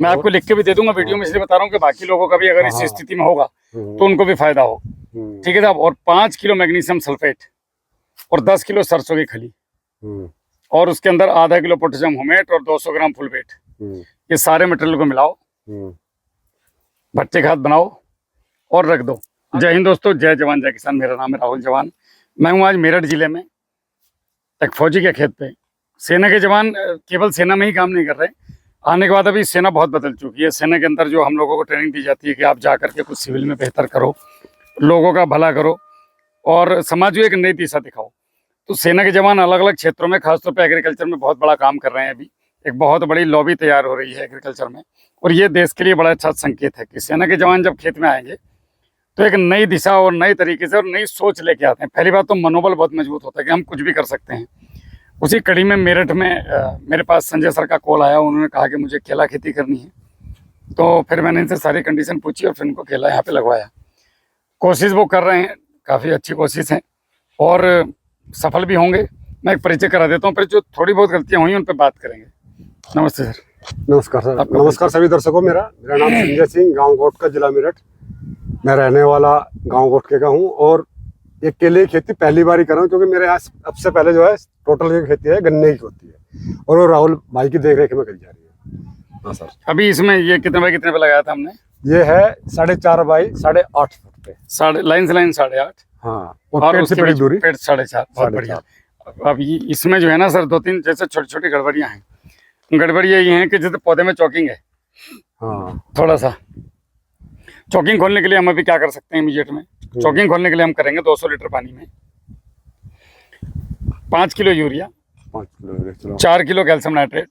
मैं आपको लिख के भी दे दूंगा वीडियो में, इसलिए बता रहा हूँ कि बाकी लोगों का भी अगर इस स्थिति में होगा तो उनको भी फायदा हो। ठीक है साहब। और 5 किलो मैग्नीशियम सल्फेट और 10 किलो सरसों की खली और उसके अंदर आधा किलो पोटेशियम हुमेट और 200 ग्राम फुलवेट, ये सारे मटेरियल को मिलाओ, भट्टे खाद बनाओ और रख दो। जय हिंद दोस्तों, जय जवान जय किसान। मेरा नाम है राहुल जवान। मैं हूँ आज मेरठ जिले में एक फौजी के खेत पे। सेना के जवान केवल सेना में ही काम नहीं कर रहे, आने के बाद अभी सेना बहुत बदल चुकी है। सेना के अंदर जो हम लोगों को ट्रेनिंग दी जाती है कि आप जा करके कुछ सिविल में बेहतर करो, लोगों का भला करो और समाज को एक नई दिशा दिखाओ। तो सेना के जवान अलग अलग क्षेत्रों में, खासतौर पे एग्रीकल्चर में बहुत बड़ा काम कर रहे हैं। अभी एक बहुत बड़ी लॉबी तैयार हो रही है एग्रीकल्चर में, और ये देश के लिए बड़ा अच्छा संकेत है कि सेना के जवान जब खेत में आएंगे तो एक नई दिशा और नई तरीके से और नई सोच लेके आते हैं। पहली बात तो मनोबल बहुत मजबूत होता है कि हम कुछ भी कर सकते हैं। उसी कड़ी में मेरठ में मेरे पास संजय सर का कॉल आया। उन्होंने कहा कि मुझे केला खेती करनी है, तो फिर मैंने इनसे सारी कंडीशन पूछी और फिर इनको केला यहाँ पे लगवाया। कोशिश वो कर रहे हैं, काफ़ी अच्छी कोशिश है और सफल भी होंगे। मैं एक परिचय करा देता हूँ, फिर जो थोड़ी बहुत गलतियाँ हुई उन पर बात करेंगे। नमस्ते सर। नमस्कार सर। नमस्कार सभी दर्शकों। मेरा नाम संजय सिंह, गांव गोटका, जिला मेरठ। मैं रहने वाला गांव गोटके का हूं और ये केले की खेती पहली बार ही कर रहा हूं, क्योंकि मेरे यहाँ अब से पहले जो है टोटल ये खेती है गन्ने की होती है और वो राहुल भाई की देखरेख में करी जा रही है। हाँ सर। अभी इसमें ये कितने बाई कितने पे लगाया था हमने? ये है 4.5 बाई 8.5 फुट पे, लाइन से लाइन 8.5। हाँ, और पेड़ से पेड़ दूरी पेड़ 4.5। बहुत बढ़िया। अब इसमें जो है ना सर, 2-3 जैसे छोटी छोटी गड़बड़ियाँ हैं। गड़बड़ियाँ ये हैं कि जैसे पौधे में चौकिंग है, हाँ, थोड़ा सा चौकिंग खोलने के लिए हम अभी क्या कर सकते हैं इमीडिएट में? चौकिंग खोलने के लिए हम करेंगे 200 लीटर पानी में 5 kilo urea, 4 kilo calcium nitrate,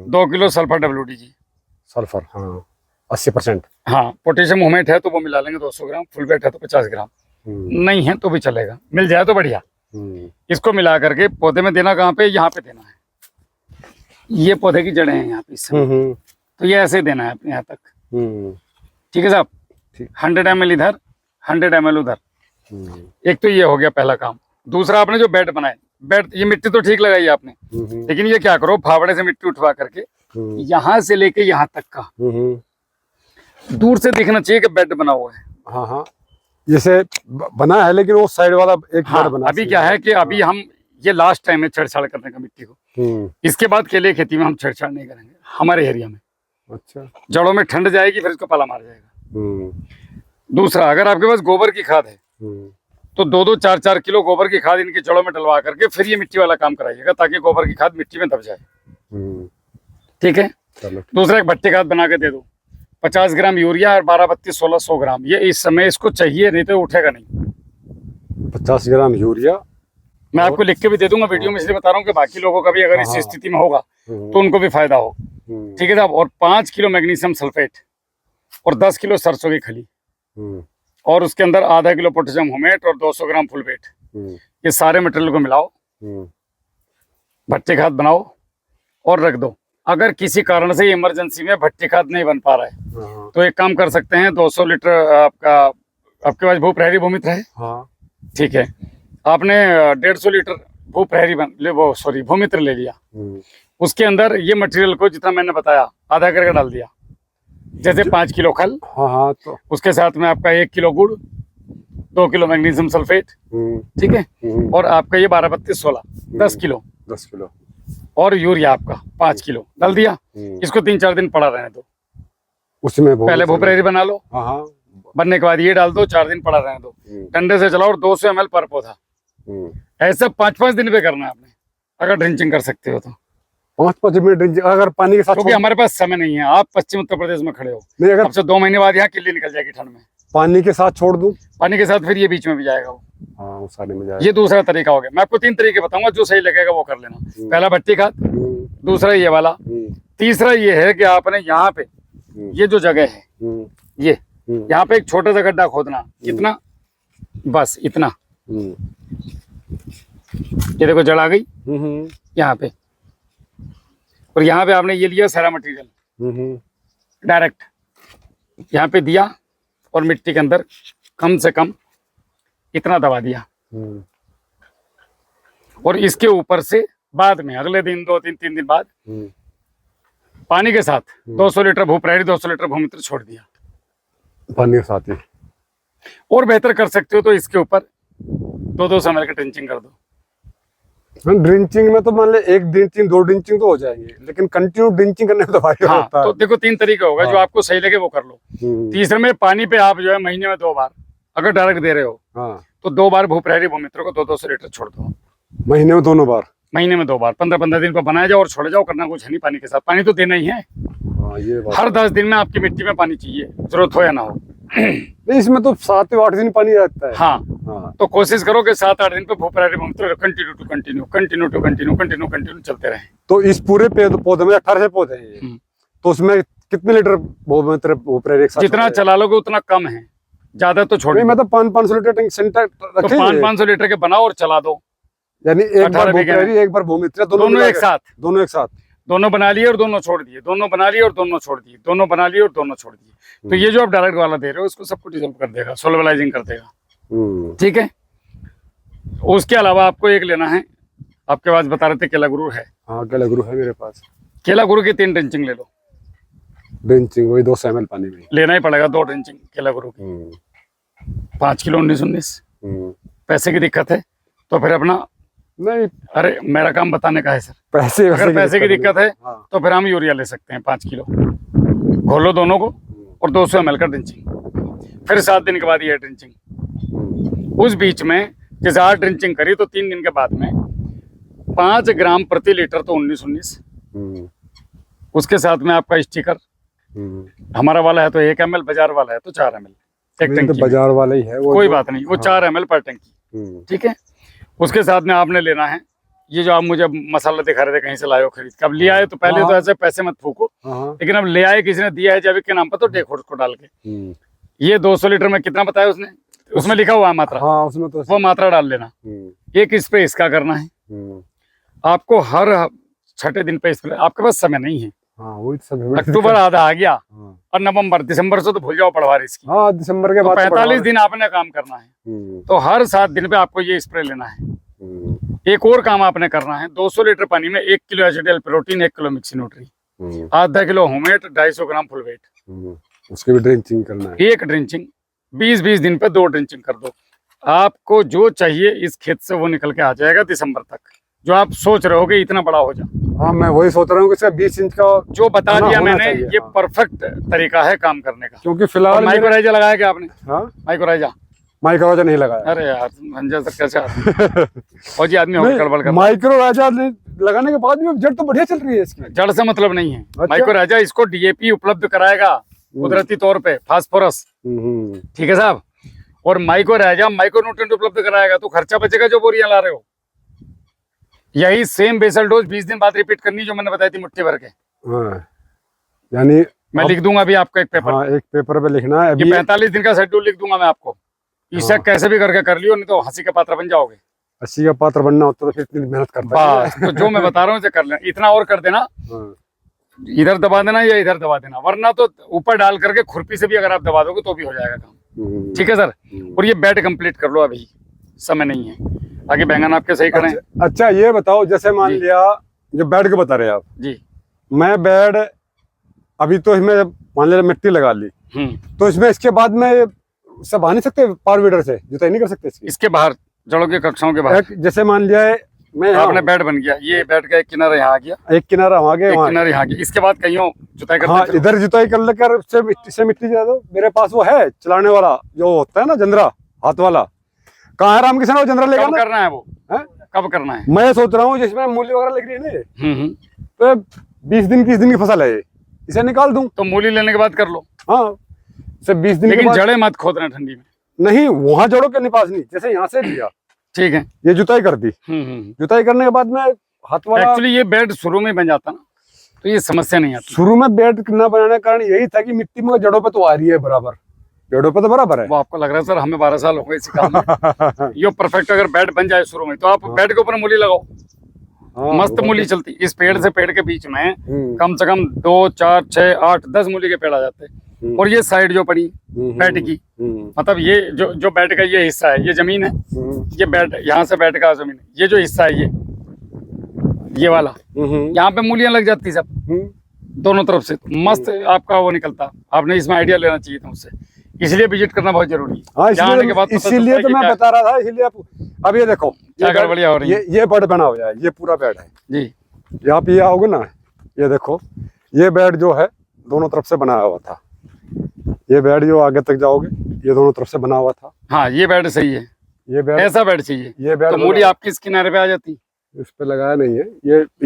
2 kilo sulphur WDG sulphur, हाँ 80%। हाँ, पोटेशियम हुमेट है तो वो मिला लेंगे 200 ग्राम, फुलवेट है तो 50 ग्राम, नहीं है तो भी चलेगा, मिल जाए तो बढ़िया। इसको मिला करके पौधे में देना कहाँ पे? यहाँ पे देना है। ये पौधे की जड़ें हैं यहाँ पे इस समय, तो ये ऐसे देना है अपने यहाँ तक। ठीक है साहब। 100 ml इधर, 100 ml उधर। एक तो ये हो गया पहला काम। दूसरा, आपने जो बेड बनाए, बेड ये मिट्टी तो ठीक लगाई आपने, लेकिन ये क्या करो, फावड़े से मिट्टी उठवा करके यहाँ से लेके यहाँ तक का दूर से देखना चाहिए कि बेड बना हुआ है। हाँ हाँ, जैसे बना है, लेकिन वो साइड वाला एक बेड बना। अभी क्या है कि अभी हम ये लास्ट टाइम है छेड़छाड़ करने का मिट्टी को। इसके बाद केले खेती में हम छेड़छाड़ नहीं करेंगे हमारे एरिया में। अच्छा। जड़ों में ठंड जाएगी, फिर इसको पाला मार जाएगा। दूसरा, अगर आपके पास गोबर की खाद है तो 2-2, 4-4 किलो गोबर की खाद इनकी जड़ों में डलवा करके फिर ये मिट्टी वाला काम कराइएगा, ताकि गोबर की खाद मिट्टी में दब जाए। ठीक है। दूसरा, एक भट्टे खाद बना के दे दो, 50 ग्राम यूरिया और 12-32-1600 ग्राम। ये इस समय इसको चाहिए, नहीं तो उठेगा नहीं। 50 ग्राम यूरिया मैं आपको लिख के भी दे दूंगा वीडियो में, इसलिए बता रहा हूँ कि बाकी लोगों का भी अगर इस स्थिति में होगा तो उनको भी फायदा हो। ठीक है साहब। और 5 किलो मैग्नीशियम सल्फेट और 10 किलो सरसों की खली और उसके अंदर आधा किलो पोटेशियम हुमेट और 200 ग्राम फुलवेट, ये सारे मटेरियल को मिलाओ, भट्टे खाद बनाओ और रख दो। अगर किसी कारण से इमरजेंसी में भट्टे खाद नहीं बन पा रहा है तो एक काम कर सकते हैं, 200 लीटर आपके पास भूप्रहरी भूमित्र है? हाँ। ठीक है, आपने 150 लीटर भूमित्र ले लिया। उसके अंदर ये मटेरियल को जितना मैंने बताया आधा करके डाल दिया। जैसे 5 किलो खल, हाँ, तो उसके साथ में आपका 1 किलो गुड़, 2 किलो मैग्नीशियम सल्फेट, ठीक है, और आपका ये 12-32-16 10 किलो और यूरिया आपका 5 किलो डाल दिया। इसको 3-4 दिन पड़ा रहने दो। उसमें पहले भूप्रहरी बना लो, बनने के बाद ये डाल दो, 4 दिन पड़ा रहने दो, ठंडे से चलाओ और 200 ml पर पौधा। ऐसा 5-5 दिन पे करना है आपने, अगर ड्रिंचिंग कर सकते हो तो 5-5 मिनट ड्रिंचिंग, अगर पानी के साथ, क्योंकि हमारे पास समय नहीं है। आप पश्चिम उत्तर प्रदेश में खड़े हो, नहीं, अगर आपसे 2 महीने बाद यहाँ किल्ली निकल जाएगी ठंड में, पानी के साथ छोड़ दूं, पानी के साथ फिर ये बीच में भी जाएगा वो, हाँ, वो सारे में जाएगा। ये दूसरा तरीका हो गया। मैं आपको 3 तरीके बताऊंगा, जो सही लगेगा वो कर लेना। पहला भट्टी खाद, दूसरा ये वाला, तीसरा ये है कि आपने यहाँ पे ये जो जगह है, ये यहाँ पे एक छोटा सा गड्ढा खोदना। कितना? बस इतना। ये देखो जड़ आ गई यहाँ पे, और यहाँ पे आपने ये लिया सारा मटेरियल, डायरेक्ट यहाँ पे दिया और मिट्टी के अंदर कम से कम इतना दबा दिया, और इसके ऊपर से बाद में अगले दिन 2-3 दिन बाद पानी के साथ 200 लीटर भूप्रहरी 200 लीटर भूमित्र छोड़ दिया। पानी के साथ ही और बेहतर कर सकते हो तो इसके ऊपर 2-2 ml का ड्रिंचिंग कर दो। ड्रिंचिंग में तो मान ले 1 ड्रिंचिंग 2 ड्रिंचिंग तो हो जाएंगे, लेकिन कंटिन्यू ड्रिंचिंग करने में तो भारी हाँ, होता है। तो देखो 3 तरीके होगा, जो आपको सही लगे वो कर लो। तीसरे में पानी पे आप जो है महीने में 2 बार अगर डायरेक्ट दे रहे हो तो 2 बार भूप्रहरी भूमित्र को 2-2 लीटर छोड़ दो। महीने में दोनों बार, महीने में 2 बार 15-15 दिन को बनाया जाओ और छोड़ जाओ, करना कुछ है नहीं। पानी के साथ पानी तो देना ही है। ये बात हर 10 दिन में आपकी मिट्टी में पानी चाहिए, जरूरत हो या ना हो। नहीं, इसमें तो 7 या 8 दिन पानी रहता है। हाँ, तो कोशिश करो कि 7-8 दिन पे भूप्रहरी भूमित्र कंटिन्यू चलते रहे। तो इस पूरे पौधे में 18 पौधे हैं ये, तो उसमें कितने लीटर भूप्रहरी एक साथ जितना चला लोगे उतना कम है, ज्यादा तो छोड़। मैं तो 500 लीटर टैंक सेंटर तो 500 लीटर के बनाओ और चला दो, यानी एक बार भूप्रहरी एक बार भूमित्र, दोनों एक साथ। दोनों बना लिए और दोनों छोड़ दिए, दोनों बना लिए और दोनों छोड़ दिए, दोनों बना लिए और दोनों छोड़ दिए। तो ये जो आप डायरेक्ट वाला दे रहे हो इसको सबको डिसॉल्व कर देगा, सोलबलाइजिंग कर देगा। ठीक है। उसके अलावा आपको एक लेना है, आपके पास बता रहे थे केला गुरु है। हाँ, केला गुरु है मेरे पास। केला गुरु की 3 ड्रिंचिंग ले लो। ड्रिंचिंग वही 200 ml पानी में लेना ही पड़ेगा, 2 ड्रिंचिंग केला गुरु की। 5 किलो 19-19। पैसे की दिक्कत है तो फिर अपना नहीं, अरे मेरा काम बताने का है सर। अगर पैसे की दिक्कत है तो फिर हम यूरिया ले सकते हैं 5 किलो, घोलो दोनों को और 200 ml का ड्रिंचिंग। फिर 7 दिन के बाद ये ड्रिंचिंग। उस बीच में जैसे 8 ड्रिंचिंग करी तो 3 दिन के बाद में 5 ग्राम प्रति लीटर तो 19-19। उसके साथ में आपका स्टिकर, हमारा वाला है तो 1 ml, बाजार वाला है तो 4 ml। एक टंकी बाजार वाला ही है वो, कोई बात नहीं, वो 4 ml पर टंकी। ठीक है। उसके साथ में आपने लेना है ये जो आप मुझे मसाला दिखा रहे थे कहीं से लाए हो खरीद के, अब लिया है तो पहले तो ऐसे पैसे मत फूको, लेकिन अब ले आए किसी ने दिया है जैविक के नाम पर तो देखो उसको डाल के। ये 200 लीटर में कितना बताया उसने, उसमें लिखा हुआ है मात्रा। हाँ, उसमें तो वो मात्रा डाल लेना। एक स्प्रे इसका करना है आपको हर 6ठे दिन पे स्प्रे। आपके पास समय नहीं है। अक्टूबर आधा आ गया और नवंबर दिसंबर से तो भूल जाओ पड़वार इसकी। हाँ, दिसंबर के बाद 45 दिन आपने काम करना है, तो हर 7 दिन पे आपको ये स्प्रे लेना है। एक और काम आपने करना है, 200 लीटर पानी में 1 kilo HDL protein, 1 kilo mixie nutri, आधा किलो होमेट, 250 ग्राम फुल वेट, उसकी भी ड्रिंचिंग करना है। एक ड्रिंचिंग 20-20 दिन पे 2 ड्रिंचिंग कर दो। आपको जो चाहिए इस खेत से वो निकल के आ जाएगा दिसंबर तक। जो आप सोच रहे हो कि इतना बड़ा हो जाए, हाँ, मैं वही सोच रहा हूँ कि 20 इंच का जो बता दिया मैंने, ये परफेक्ट तरीका है काम करने का। क्योंकि फिलहाल माइक्रोराइजा लगाया क्या आपने? हाँ, माइक्रोराइजा नहीं लगाया। अरे यार कैसे फौजी आदमी होकर गड़बड़ कर। माइक्रोराइजा लगाने के बाद भी जड़ तो बढ़िया चल रही है इसकी। जड़ से मतलब नहीं है। अच्छा? माइक्रोराइजा इसको डीएपी उपलब्ध कराएगा कुदरती तौर पे, फास्फोरस। ठीक है साहब। और माइक्रोराइजा माइक्रोन्यूट्रिएंट उपलब्ध कराएगा, तो खर्चा बचेगा जो बोरियां ला रहे हो। यही सेम बेसल डोज 20 दिन बाद रिपीट करनी जो मैंने बताई थी मुट्ठी भर के। यानी मैं लिख दूंगा अभी आपको एक पेपर। हाँ, एक पेपर पे लिखना है। ये 45 दिन का शेड्यूल लिख दूंगा मैं आपको। इसे कैसे भी करके कर लियो, नहीं तो हंसी का पात्र बन जाओगे। हंसी का पात्र बनना होता तो फिर इतनी मेहनत करता है। बस, तो जो मैं बता रहा हूँ कर लेना। इतना और कर देना, इधर दबा देना या इधर दबा देना, वरना तो ऊपर डाल करके खुरपी से भी अगर आप दबा दोगे तो भी हो जाएगा काम। ठीक है सर। और ये बेड कंप्लीट कर लो, अभी समय नहीं है। आगे बैंगन आपके सही करें। अच्छा, ये बताओ, जैसे मान लिया जो बेड के बता रहे आप जी, मैं बेड अभी तो इसमें मान लिया मिट्टी लगा ली, तो इसमें इसके बाद में सब आ नहीं सकते पावर वीडर से, जुताई नहीं कर सकते इसके बाहर, जड़ों की कक्षाओं के बाहर। जैसे मान लिया है मैं आपने बेड बन गया, ये बेड का एक किनारा यहाँ आ गया, एक किनारा वहाँ गया, एक किनारा यहाँ गया। इसके बाद कहीं जुताई कर, हाँ, इधर जुताई कर लेकर उससे मिट्टी जा दो। मेरे पास वो है चलाने वाला जो होता है ना, जंदरा हाथ वाला। कहाँ है रामकिशन? वो जंदरा लेकर करना है वो है? कब करना है? मैं सोच रहा हूँ जिसमें मूली वगैरह लग रही है ना, तो 20 दिन 30 दिन की फसल है, इसे निकाल दूं तो मूली लेने के बाद कर लो। हाँ, से 20 दिन लेकिन जड़ें मत खोदना ठंडी में। नहीं, वहाँ जड़ों के पास नहीं, जैसे यहाँ से लिया, ठीक है, ये जुताई कर दी। जुताई करने के बाद में हाथ वाला, एक्चुअली ये बेड शुरू में बन जाता ना, तो ये समस्या नहीं आती। शुरू में बेड न बनाने का कारण यही था कि मिट्टी में जड़ों पे तो आ रही है बराबर, पेड़ों पे तो बराबर है। वो आपको लग रहा है सर हमें 12 साल हो गए इसी काम में। ये परफेक्ट अगर बेड बन जाए शुरू में, तो आप बेड के ऊपर मूली लगाओ। हाँ, मस्त मूली चलती। इस पेड़ से पेड़ के बीच में कम से कम 2, 4, 6, 8, 10 मूली के पेड़ आ जाते हैं। और ये साइड जो पड़ी बेड की, मतलब ये जो बेड का ये हिस्सा है, ये जमीन है, ये बेड, यहाँ से बेड का जमीन है, ये जो हिस्सा है ये वाला, यहाँ पे मूलियां लग जाती सब। दोनों तरफ से तो मस्त आपका वो निकलता। आपने इसमें आइडिया लेना चाहिए था मुझसे, इसलिए विजिट करना बहुत जरूरी है। हाँ, यहाँ आने के बाद पता चलता इसीलिए है तो कि मैं क्या- बता रहा था, इसीलिए अब ये देखो, क्या गड़बड़ियाँ हो रही हैं। ये बेड बना हुआ है, ये पूरा बेड है जी। ये आप ये आओगे ना, ये देखो, ये बेड जो है दोनों तरफ से बनाया हुआ था। ये बेड जो आगे तक जाओगे, ये दोनों तरफ से बना हुआ था। हाँ, ये बेड सही है, ये बेड, ऐसा बेड चाहिए। ये बेड तो मूली आपकी इस किनारे पे आ जाती। इस पे लगाया नहीं है,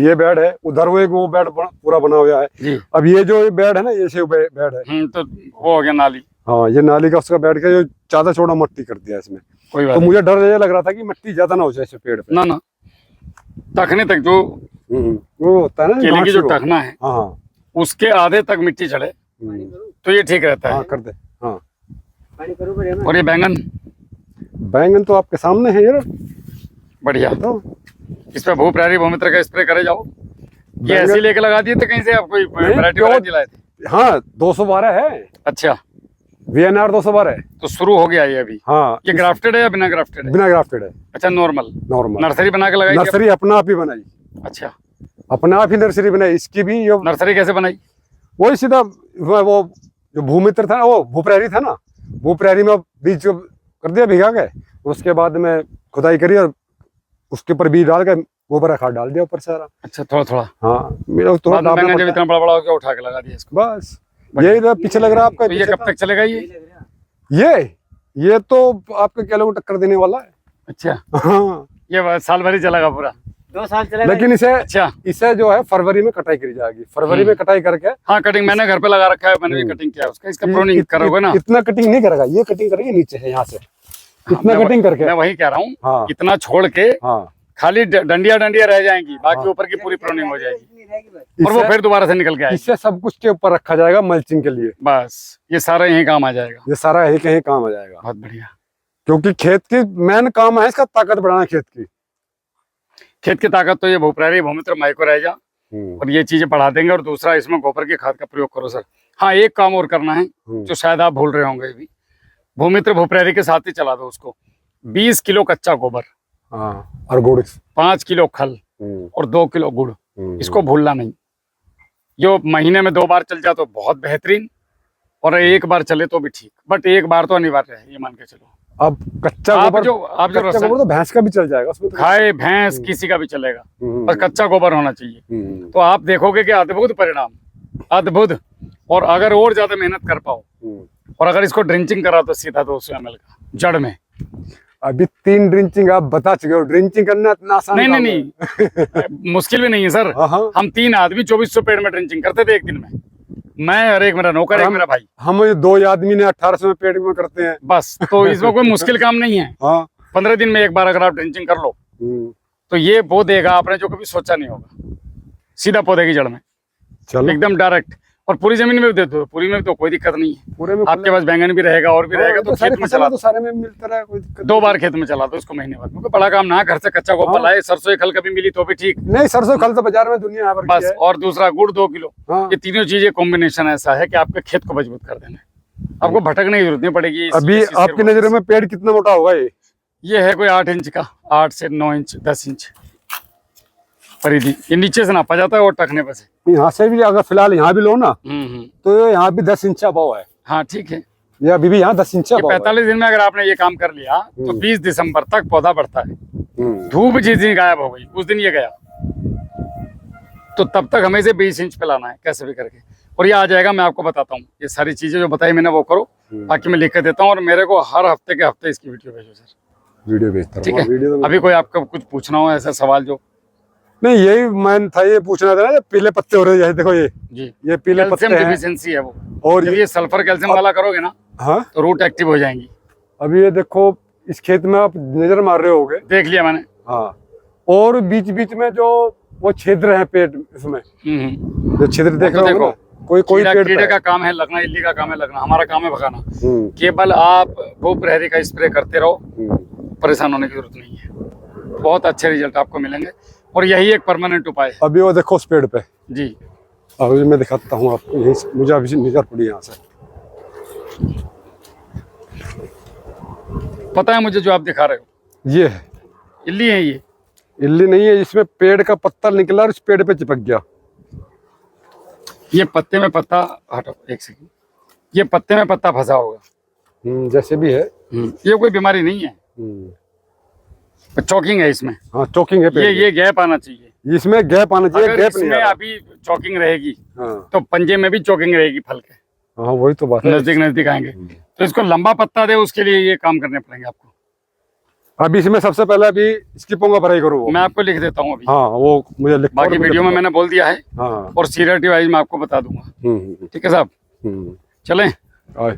ये बेड है। उधर वो एक वो बेड पूरा बना हुआ है। जी। अब ये जो बेड है ना, ये से बेड है। तो वो हो गया नाली। हाँ, ये नाली का उसका बेड का जो ज्यादा चौड़ा मट्टी कर दिया इसमें। कोई बात तो नहीं। मुझे डर ये लग रहा था कि मिट्टी ज्यादा ना हो जाए इस पेड़ पे। ना ना, टखने तक जो वो होता है ना केले की जो गांठ टखना है, हाँ हाँ, उसके आधे तक मिट्टी चढ़े तो ये ठीक रहता हाँ है। कर दे। हाँ, और ये बैंगन बैंगन तो आपके सामने है यार। बढ़िया, तो इस पे भू प्रहरी भूमित्र का स्प्रे करे जाओ। ये बैंगन- ऐसे लेके लगा दिए थे कहीं से, आप कोई वैरायटी प्योर- दिलाए थे? हाँ, 212 है, अच्छा, VNR 212 है। तो शुरू हो गया ये अभी। हाँ, ये ग्राफ्टेड है या बिना ग्राफ्टेड है? बिना ग्राफ्टेड है, अच्छा, नॉर्मल नॉर्मल नर्सरी बना के लगाई थी नर्सरी अपना आप ही बनाई, आपने? अच्छा, अपना आप ही नर्सरी बनाई इसकी भी। ये नर्सरी कैसे बनाई? वही सीधा वो जो भूमित्र था ना, वो भूप्रहरी था ना, भूप्रहरी में बीज को कर दिया भिगा के, उसके बाद में खुदाई करी और उसके ऊपर बीज डाल के गोबर खाद डाल दिया ऊपर सारा। अच्छा, थोड़ा थोड़ा। हाँ, मेरा तो बाद में डालना बैंगन जब पड़ता इतना बड़ा बड़ा हो गया उठा के लगा दिया इसको। है। बस यही तो पीछे लग रहा है आपका। तो ये कब तक चलेगा ये? ये तो आपके केलों को टक्कर देने वाला है। अच्छा, हाँ, ये साल भर ही चलेगा पूरा? 2 साल चलेगा। लेकिन अच्छा, इसे जो है फरवरी में कटाई करी जाएगी। फरवरी में कटाई करके हाँ, कटिंग मैंने घर पे लगा रखा है, मैंने भी कटिंग किया उसका। इसका प्रूनिंग करोगे ना? इतना कटिंग नहीं करेगा, ये कटिंग करेंगे नीचे है यहाँ से, इतना कटिंग करके। मैं वही कह रहा हूँ, हाँ इतना छोड़ के हाँ, खाली डंडिया रह जाएंगी, बाकी हाँ। ऊपर की पूरी प्रूनिंग हो जाएगी इतनी रहेगी बस। और वो फिर दोबारा से निकल के आएगी। इससे सब कुछ के ऊपर रखा जाएगा मल्चिंग के लिए। बस ये सारा यही काम आ जाएगा। ये सारा यही कहीं काम आ जाएगा, बहुत बढ़िया। क्योंकि खेत की मेन काम है इसका ताकत बढ़ाना खेत की। खेत की ताकत तो ये भूप्रहरी भूमित्र माइक्रोराइजा और ये चीजें बढ़ा देंगे। और दूसरा, इसमें गोबर की खाद का प्रयोग करो सर। हाँ, एक काम और करना है जो शायद आप भूल रहे होंगे भी, भूमित्र भूप्रहरी के साथ ही चला दो उसको। 20 किलो कच्चा गोबर, हाँ, और गुड़ 5 किलो खल और 2 किलो गुड़, इसको भूलना नहीं। जो महीने में 2 बार चल जाए तो बहुत बेहतरीन, और एक बार चले तो भी ठीक, बट एक बार तो अनिवार्य है, ये मान के चलो। अब कच्चा आप गोबर, जो कच्चा रसायन गोबर तो भैंस का भी चल जाएगा उसमें तो। खाए भैंस किसी का भी चलेगा, पर कच्चा गोबर होना चाहिए। तो आप देखोगे कि अद्भुत परिणाम, अद्भुत। और अगर और ज्यादा मेहनत कर पाओ और अगर इसको ड्रिंचिंग करा तो सीधा 200 ml का जड़ में। अभी 3 ड्रिंचिंग आप बता चुके हो, ड्रिंचिंग करना इतना आसान नहीं काम नहीं नहीं मुश्किल भी नहीं है सर। है। हाँ, हम 3 आदमी 2400 पेड़ में ड्रिंचिंग करते थे एक दिन में। मैं और एक मेरा नौकर, एक मेरा भाई। हम 2 आदमी ने 1800 में पेड़ में करते हैं। बस, तो इसमें कोई मुश्किल काम नहीं है। हाँ, 15 दिन में एक बार अगर आप ड्रिंचिंग कर लो तो ये बो देगा आपने जो कभी सोचा नहीं होगा, सीधा पौधे की जड़ में चलो एकदम डायरेक्ट। और पूरी जमीन में भी दे दो, पूरी में तो कोई दिक्कत नहीं है। पूरे में आपके पास बैंगन भी रहेगा और भी रहेगा, तो सारी खेत में फसल चला तो सारे में मिलता रहा, कोई दिक्कत 2 बार खेत में चला दो इसको महीने बाद। क्योंकि बड़ा काम ना, घर से कच्चा गोबर लाए, सरसों एक खल कभी मिली तो भी ठीक। नहीं। सरसों खल तो बाजार में दुनिया भर की बस, है। और दूसरा गुड़ 2 किलो। हाँ। ये तीनों चीजें कॉम्बिनेशन ऐसा है कि आपके खेत को मजबूत कर देना है। आपको भटकने की जरूरत नहीं पड़ेगी। अभी आपकी नजर में पेड़ कितना मोटा होगा ये है कोई 8 इंच का, 8 से 9 इंच, 10 इंच परिधि। ये नीचे से नापा जाता है और टखने पर से। यहाँ से भी अगर फिलहाल यहाँ भी लो ना, तो ये यहाँ भी 10 इंच भाव है। हाँ ठीक है। ये अभी भी यहाँ 10 इंच ये 45 दिन में अगर आपने ये काम कर लिया तो 20 दिसंबर तक पौधा बढ़ता है। धूप जिस दिन गायब हो गई उस दिन ये गया, तो तब तक हमें इसे 20 इंच पे लाना है कैसे भी करके, और ये आ जाएगा। मैं आपको बताता हूँ, ये सारी चीजें जो बताई मैंने वो करो, बाकी मैं लिख के देता हूँ। और मेरे को हर हफ्ते के हफ्ते इसकी वीडियो भेजो सर। वीडियो भेजता ठीक है। वीडियो अभी कोई आपका कुछ पूछना हो ऐसा सवाल जो? नहीं, यही मैं था ये पूछना था ना, पीले पत्ते हो रहे हैं, देखो ये पीले पत्ते कैल्शियम हैं। डिफिशिएंसी है वो, और जब ये सल्फर कैल्शियम वाला करोगे ना हाँ, तो रूट एक्टिव हो जाएंगी। अभी ये देखो इस खेत में आप नजर मार रहे होगे, देख लिया मैंने। हाँ, और बीच बीच में जो वो छिद्र है पेड़, इसमें जो छिद्र देख तो रहे हो देखो, ना, कोई पेड़ कीड़े पे का काम है लगना, इल्ली का काम है लगना, हमारा काम है भगाना। हम्म, केवल आप भू प्रहरी का स्प्रे करते रहो, परेशान होने की जरूरत नहीं है। बहुत अच्छे रिजल्ट आपको मिलेंगे और यही एक परमानेंट उपाय है। अभी वो देखो उस पेड़ पे, जी अभी मैं दिखाता हूँ आपको, यहीं से मुझे अभी नजर पड़ी यहाँ से। पता है मुझे जो आप दिखा रहे हो, ये है इल्ली है ये। इल्ली नहीं है, इसमें पेड़ का पत्ता निकला और इस पेड़ पे चिपक गया। ये पत्ते में पत्ता, हटो एक सेकंड, ये पत्ते में पत्ता फंसा होगा। जैसे भी है। ये कोई बीमारी नहीं है, चॉकिंग है इसमें। हाँ चॉकिंग है। ये गैप आना चाहिए, इसमें गैप आना चाहिए। अगर गैप नहीं इसमें आ रहा। अभी चॉकिंग रहेगी हाँ तो पंजे में भी चॉकिंग रहेगी फल के। हाँ वही तो बात है। नजदीक नजदीक आएंगे तो इसको लंबा पत्ता दे, उसके लिए ये काम करने पड़ेंगे आपको। अभी इसमें सबसे पहले अभी इसकी पोंगा भराई करो वो। मैं आपको लिख देता हूँ अभी। हाँ वो मुझे लिख, बाकी वीडियो में मैंने बोल दिया है। हाँ और सीरियलिटी वाइज मैं आपको बता दूंगा। ठीक है साहब, चलें। आए।